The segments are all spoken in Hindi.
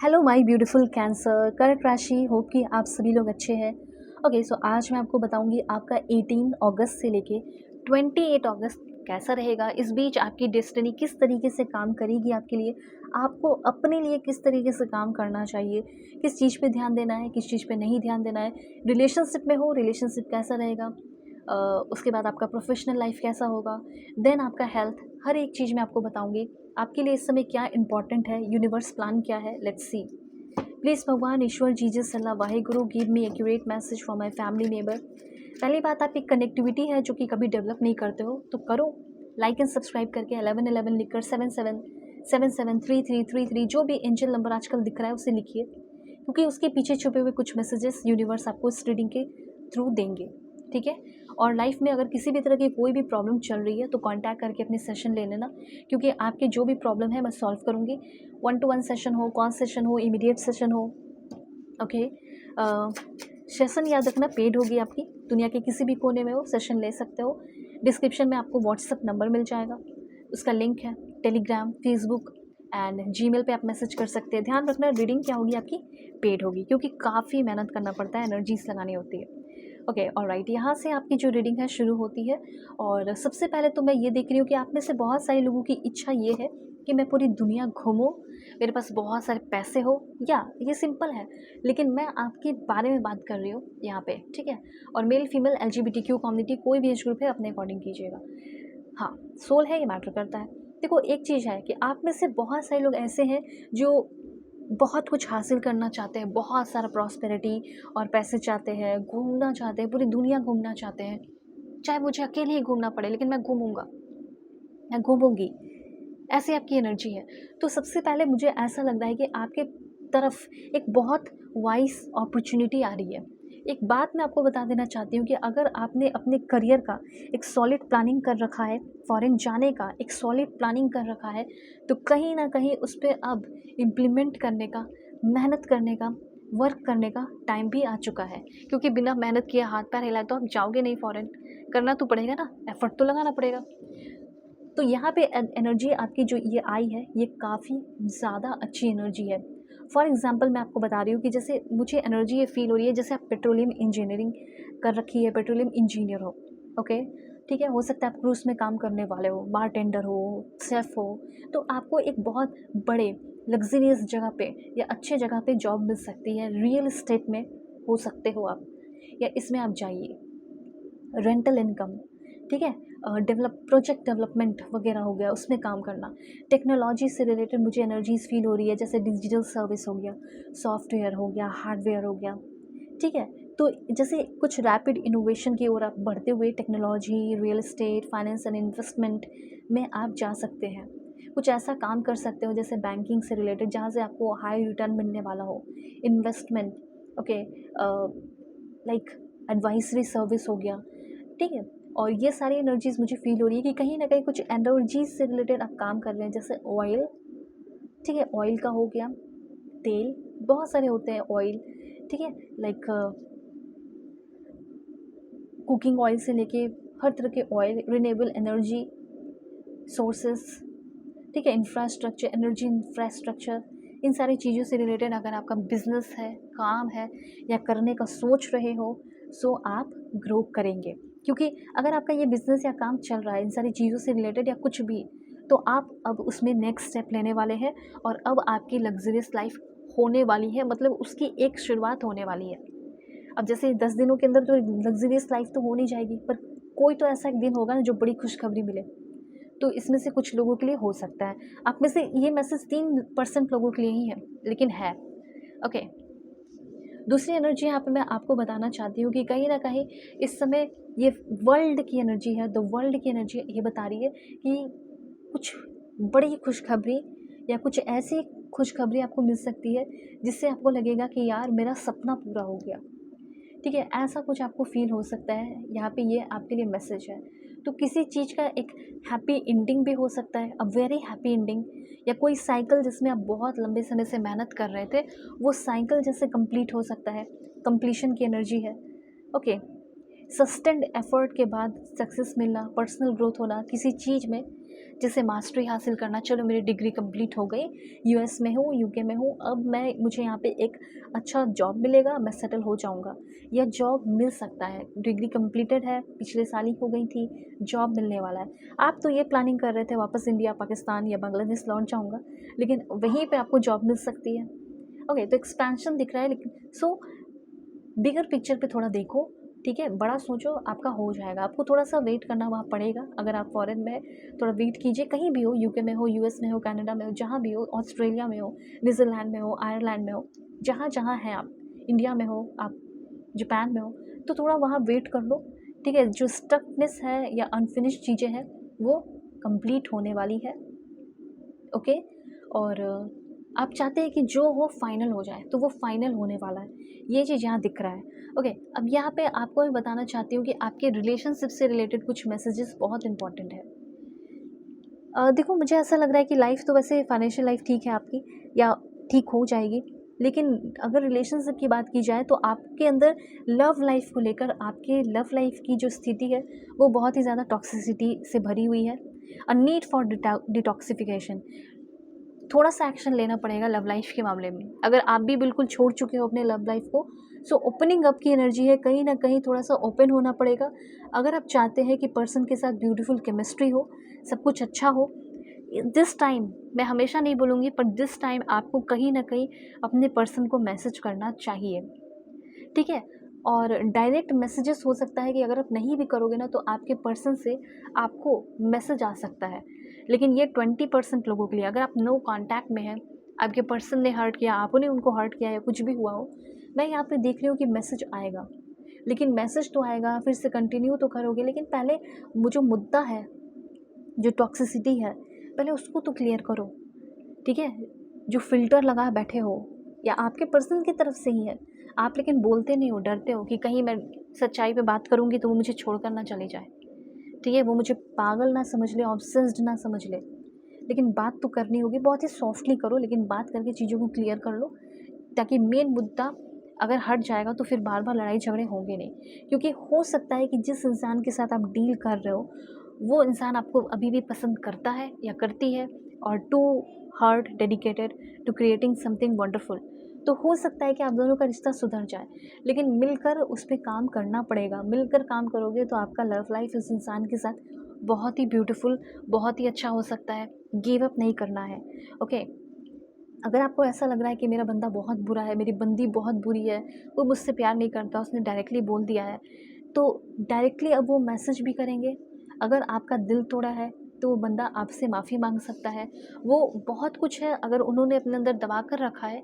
हेलो माय ब्यूटीफुल कैंसर कर्क राशि। होप कि आप सभी लोग अच्छे हैं। ओके सो आज मैं आपको बताऊंगी आपका 18 अगस्त से लेके 28 अगस्त कैसा रहेगा। इस बीच आपकी डेस्टिनी किस तरीके से काम करेगी आपके लिए, आपको अपने लिए किस तरीके से काम करना चाहिए, किस चीज़ पे ध्यान देना है, किस चीज़ पे नहीं ध्यान देना है। रिलेशनशिप में हो, रिलेशनशिप कैसा रहेगा, उसके बाद आपका प्रोफेशनल लाइफ कैसा होगा, देन आपका हेल्थ, हर एक चीज़ मैं आपको बताऊंगी। आपके लिए इस समय क्या इंपॉर्टेंट है, यूनिवर्स प्लान क्या है, लेट्स सी। प्लीज़ भगवान, ईश्वर, Jesus, Allah, Wahe Guru, give me accurate message for my family member. पहली बात, आपकी कनेक्टिविटी है जो कि कभी डेवलप नहीं करते हो तो करो। लाइक एंड सब्सक्राइब करके 1111 लिखकर 77773333 जो भी एंजल नंबर आजकल दिख रहा है उसे लिखिए, क्योंकि उसके पीछे छुपे हुए कुछ मैसेजेस यूनिवर्स आपको इस रीडिंग के थ्रू देंगे। ठीक है। और लाइफ में अगर किसी भी तरह की कोई भी प्रॉब्लम चल रही है तो कांटेक्ट करके अपने सेशन ले लेना, क्योंकि आपके जो भी प्रॉब्लम है मैं सॉल्व करूँगी। 1-to-1 सेशन हो, कॉल सेशन हो, इमीडिएट सेशन हो। ओके। सेशन याद रखना पेड होगी आपकी, दुनिया के किसी भी कोने में हो सेशन ले सकते हो। डिस्क्रिप्शन में आपको व्हाट्सअप नंबर मिल जाएगा, उसका लिंक है। टेलीग्राम, फेसबुक एंड जीमेल पे आप मैसेज कर सकते हैं। ध्यान रखना रीडिंग क्या होगी आपकी, पेड होगी, क्योंकि काफ़ी मेहनत करना पड़ता है, एनर्जीज लगानी होती है। ओके ऑलराइट, यहाँ से आपकी जो रीडिंग है शुरू होती है। और सबसे पहले तो मैं ये देख रही हूँ कि आप में से बहुत सारे लोगों की इच्छा ये है कि मैं पूरी दुनिया घूमूं, मेरे पास बहुत सारे पैसे हो, या ये सिंपल है। लेकिन मैं आपके बारे में बात कर रही हूँ यहाँ पे, ठीक है। और मेल फीमेल LGBTQ कम्युनिटी कोई भी एज ग्रुप है अपने अकॉर्डिंग कीजिएगा। हाँ, सोल है, ये मैटर करता है। देखो एक चीज़ है कि आप में से बहुत सारे लोग ऐसे हैं जो बहुत कुछ हासिल करना चाहते हैं, बहुत सारा प्रॉस्पेरिटी और पैसे चाहते हैं, घूमना चाहते हैं, पूरी दुनिया घूमना चाहते हैं। चाहे मुझे अकेले ही घूमना पड़े लेकिन मैं घूमूंगा, मैं घूमूंगी, ऐसी आपकी एनर्जी है। तो सबसे पहले मुझे ऐसा लग रहा है कि आपके तरफ एक बहुत वाइस अपॉर्चुनिटी आ रही है। एक बात मैं आपको बता देना चाहती हूँ कि अगर आपने अपने करियर का एक सॉलिड प्लानिंग कर रखा है, फॉरेन जाने का एक सॉलिड प्लानिंग कर रखा है, तो कहीं ना कहीं उस पर अब इम्प्लीमेंट करने का, मेहनत करने का, वर्क करने का टाइम भी आ चुका है। क्योंकि बिना मेहनत किए हाथ पैर हिलाए तो आप जाओगे नहीं फॉरेन, करना तो पड़ेगा ना, एफर्ट तो लगाना पड़ेगा। तो यहाँ पे एनर्जी आपकी जो ये आई है ये काफ़ी ज़्यादा अच्छी एनर्जी है। फॉर एग्जांपल मैं आपको बता रही हूँ कि जैसे मुझे एनर्जी ये फील हो रही है जैसे आप पेट्रोलियम इंजीनियरिंग कर रखी है, पेट्रोलियम इंजीनियर हो। ओके, ठीक है। हो सकता है आप क्रूज में काम करने वाले हो, बारटेंडर हो, शेफ़ हो। तो आपको एक बहुत बड़े लग्जरियस जगह पे या अच्छे जगह पे जॉब मिल सकती है। रियल इस्टेट में हो सकते हो आप, या इसमें आप जाइए। रेंटल इनकम, ठीक है। प्रोजेक्ट डेवलपमेंट वगैरह हो गया, उसमें काम करना। टेक्नोलॉजी से रिलेटेड मुझे एनर्जीज फील हो रही है, जैसे डिजिटल सर्विस हो गया, सॉफ्टवेयर हो गया, हार्डवेयर हो गया, ठीक है। तो जैसे कुछ रैपिड इनोवेशन की ओर आप बढ़ते हुए technology, real estate, finance and investment में आप जा सकते हैं। कुछ ऐसा काम कर सकते हो जैसे बैंकिंग से रिलेटेड, जहाँ से आपको हाई रिटर्न मिलने वाला हो। Investment, okay, like advisory service हो गया, ठीक है। और ये सारी एनर्जीज मुझे फील हो रही है कि कहीं ना कहीं कुछ एनर्जीज से रिलेटेड आप काम कर रहे हैं, जैसे ऑयल, ठीक है। ऑयल का हो गया, तेल, बहुत सारे होते हैं ऑयल, ठीक है। लाइक कुकिंग ऑयल से लेके हर तरह के ऑयल, रिन्यूएबल एनर्जी सोर्सेस, ठीक है। इंफ्रास्ट्रक्चर, एनर्जी इंफ्रास्ट्रक्चर, इन सारी चीज़ों से रिलेटेड अगर आपका बिजनेस है, काम है, या करने का सोच रहे हो, सो आप ग्रो करेंगे। क्योंकि अगर आपका ये बिजनेस या काम चल रहा है इन सारी चीज़ों से रिलेटेड या कुछ भी, तो आप अब उसमें नेक्स्ट स्टेप लेने वाले हैं। और अब आपकी लग्जरियस लाइफ होने वाली है, मतलब उसकी एक शुरुआत होने वाली है। अब जैसे 10 दिनों के अंदर तो लग्जरियस लाइफ तो हो नहीं जाएगी, पर कोई तो ऐसा एक दिन होगा ना जो बड़ी खुशखबरी मिले। तो इसमें से कुछ लोगों के लिए हो सकता है। आप में से ये मैसेज 3% लोगों के लिए ही है, लेकिन है। ओके, दूसरी एनर्जी यहाँ पे मैं आपको बताना चाहती हूँ कि कहीं ना कहीं इस समय ये वर्ल्ड की एनर्जी है, द वर्ल्ड की एनर्जी ये बता रही है कि कुछ बड़ी खुशखबरी या कुछ ऐसी खुशखबरी आपको मिल सकती है जिससे आपको लगेगा कि यार मेरा सपना पूरा हो गया, ठीक है। ऐसा कुछ आपको फील हो सकता है, यहाँ पे ये आपके लिए मैसेज है। तो किसी चीज़ का एक हैप्पी एंडिंग भी हो सकता है, अ वेरी हैप्पी एंडिंग, या कोई साइकिल जिसमें आप बहुत लंबे समय से मेहनत कर रहे थे वो साइकिल जैसे कंप्लीट हो सकता है, कंप्लीशन की एनर्जी है। ओके, सस्टेन्ड एफर्ट के बाद सक्सेस मिलना, पर्सनल ग्रोथ होना किसी चीज़ में, जैसे मास्टरी हासिल करना, चलो मेरी डिग्री कंप्लीट हो गई, यूएस में हूँ, यूके में हूँ, अब मुझे यहाँ पे एक अच्छा जॉब मिलेगा, मैं सेटल हो जाऊँगा, या जॉब मिल सकता है, डिग्री कंप्लीटेड है, पिछले साल ही हो गई थी, जॉब मिलने वाला है। आप तो ये प्लानिंग कर रहे थे वापस इंडिया, पाकिस्तान या बांग्लादेश लौट जाऊँगा, लेकिन वहीं पे आपको जॉब मिल सकती है। ओके, तो एक्सपेंशन दिख रहा है, लेकिन बिगर पिक्चर पे थोड़ा देखो, ठीक है, बड़ा सोचो, आपका हो जाएगा। आपको थोड़ा सा वेट करना वहाँ पड़ेगा। अगर आप फॉरेन में, थोड़ा वेट कीजिए, कहीं भी हो, यूके में हो, यूएस में हो, कनाडा में हो, जहाँ भी हो, ऑस्ट्रेलिया में हो, न्यूजीलैंड में हो, आयरलैंड में हो, जहाँ जहाँ हैं आप, इंडिया में हो आप, जापान में हो, तो थोड़ा वहाँ वेट कर लो, ठीक है। जो स्टकनेस है या अनफिनिश्ड चीज़ें हैं वो कंप्लीट होने वाली है, ओके। और आप चाहते हैं कि जो हो फाइनल हो जाए, तो वो फाइनल होने वाला है, ये चीज़ यहाँ दिख रहा है, ओके। अब यहाँ पे आपको मैं बताना चाहती हूँ कि आपके रिलेशनशिप से रिलेटेड कुछ मैसेजेस बहुत इंपॉर्टेंट है। देखो, मुझे ऐसा लग रहा है कि लाइफ तो वैसे फाइनेंशियल लाइफ ठीक है आपकी, या ठीक हो जाएगी, लेकिन अगर रिलेशनशिप की बात की जाए तो आपके अंदर लव लाइफ को लेकर, आपके लव लाइफ की जो स्थिति है वो बहुत ही ज़्यादा टॉक्सिसिटी से भरी हुई है। अ नीड फॉर डिटॉक्सिफिकेशन, थोड़ा सा एक्शन लेना पड़ेगा लव लाइफ के मामले में। अगर आप भी बिल्कुल छोड़ चुके हो अपने लव लाइफ को, सो ओपनिंग अप की एनर्जी है, कहीं ना कहीं थोड़ा सा ओपन होना पड़ेगा। अगर आप चाहते हैं कि पर्सन के साथ ब्यूटीफुल केमिस्ट्री हो, सब कुछ अच्छा हो, दिस टाइम, मैं हमेशा नहीं बोलूँगी, पर दिस टाइम आपको कहीं ना कहीं अपने पर्सन को मैसेज करना चाहिए, ठीक है। और डायरेक्ट मैसेजेस हो सकता है कि अगर आप नहीं भी करोगे ना, तो आपके पर्सन से आपको मैसेज आ सकता है, लेकिन ये 20% लोगों के लिए। अगर आप नो कांटेक्ट में हैं, आपके पर्सन ने हर्ट किया, आपने उनको हर्ट किया, या कुछ भी हुआ हो, मैं यहाँ पे देख रही हूँ कि मैसेज आएगा, लेकिन मैसेज तो आएगा, फिर से कंटिन्यू तो करोगे, लेकिन पहले वो जो मुद्दा है, जो टॉक्सिसिटी है, पहले उसको तो क्लियर करो, ठीक है। जो फ़िल्टर लगा बैठे हो, या आपके पर्सन की तरफ से ही है, आप लेकिन बोलते नहीं हो, डरते हो कि कहीं मैं सच्चाई पे बात करूँगी तो वो मुझे छोड़कर ना चले जाए, ठीक है, वो मुझे पागल ना समझ ले, ऑब्सेस्ड ना समझ ले। लेकिन बात तो करनी होगी, बहुत ही सॉफ्टली करो, लेकिन बात करके चीज़ों को क्लियर कर लो, ताकि मेन मुद्दा अगर हट जाएगा तो फिर बार बार लड़ाई झगड़े होंगे नहीं। क्योंकि हो सकता है कि जिस इंसान के साथ आप डील कर रहे हो, वो इंसान आपको अभी भी पसंद करता है या करती है, और to heart dedicated to creating something wonderful, तो हो सकता है कि आप दोनों का रिश्ता सुधर जाए, लेकिन मिलकर उस पर काम करना पड़ेगा। मिलकर काम करोगे तो आपका लव लाइफ उस इंसान के साथ बहुत ही ब्यूटीफुल, बहुत ही अच्छा हो सकता है। गिव अप नहीं करना है, ओके। अगर आपको ऐसा लग रहा है कि मेरा बंदा बहुत बुरा है, मेरी बंदी बहुत बुरी है, वो मुझसे प्यार नहीं करता, उसने डायरेक्टली बोल दिया है, तो डायरेक्टली अब वो मैसेज भी करेंगे। अगर आपका दिल तोड़ा है तो वो बंदा आपसे माफ़ी मांग सकता है। वो बहुत कुछ है, अगर उन्होंने अपने अंदर दबा कर रखा है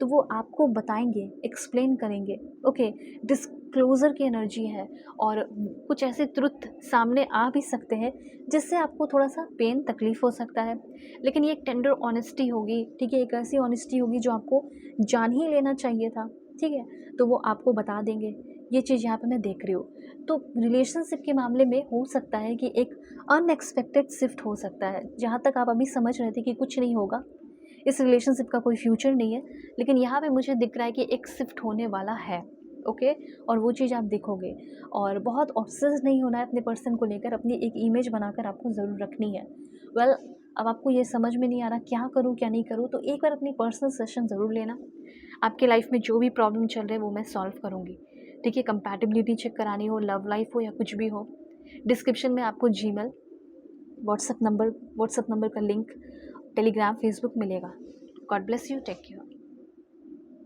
तो वो आपको बताएंगे, एक्सप्लेन करेंगे, ओके। डिस्क्लोज़र की एनर्जी है, और कुछ ऐसे ट्रुथ सामने आ भी सकते हैं जिससे आपको थोड़ा सा पेन, तकलीफ़ हो सकता है, लेकिन ये एक टेंडर ऑनेस्टी होगी, ठीक है, एक ऐसी ऑनेस्टी होगी जो आपको जान ही लेना चाहिए था, ठीक है, तो वो आपको बता देंगे। ये चीज़ यहाँ पे मैं देख रही हूँ। तो रिलेशनशिप के मामले में हो सकता है कि एक अनएक्सपेक्टेड शिफ्ट हो सकता है। जहाँ तक आप अभी समझ रहे थे कि कुछ नहीं होगा, इस रिलेशनशिप का कोई फ्यूचर नहीं है, लेकिन यहाँ पे मुझे दिख रहा है कि एक शिफ्ट होने वाला है, ओके। और वो चीज़ आप देखोगे, और बहुत ऑब्सेस नहीं होना है अपने पर्सन को लेकर, अपनी एक इमेज बनाकर आपको ज़रूर रखनी है। वेल, अब आपको ये समझ में नहीं आ रहा क्या करूँ क्या नहीं करूँ, तो एक बार अपनी पर्सनल सेशन ज़रूर लेना। आपके लाइफ में जो भी प्रॉब्लम चल रहे हैं वो मैं सॉल्व करूँगी, ठीक है। कंपैटिबिलिटी चेक करानी हो, लव लाइफ हो या कुछ भी हो, डिस्क्रिप्शन में आपको जीमेल, व्हाट्सअप नंबर का लिंक, टेलीग्राम, फेसबुक मिलेगा। God bless you, take care.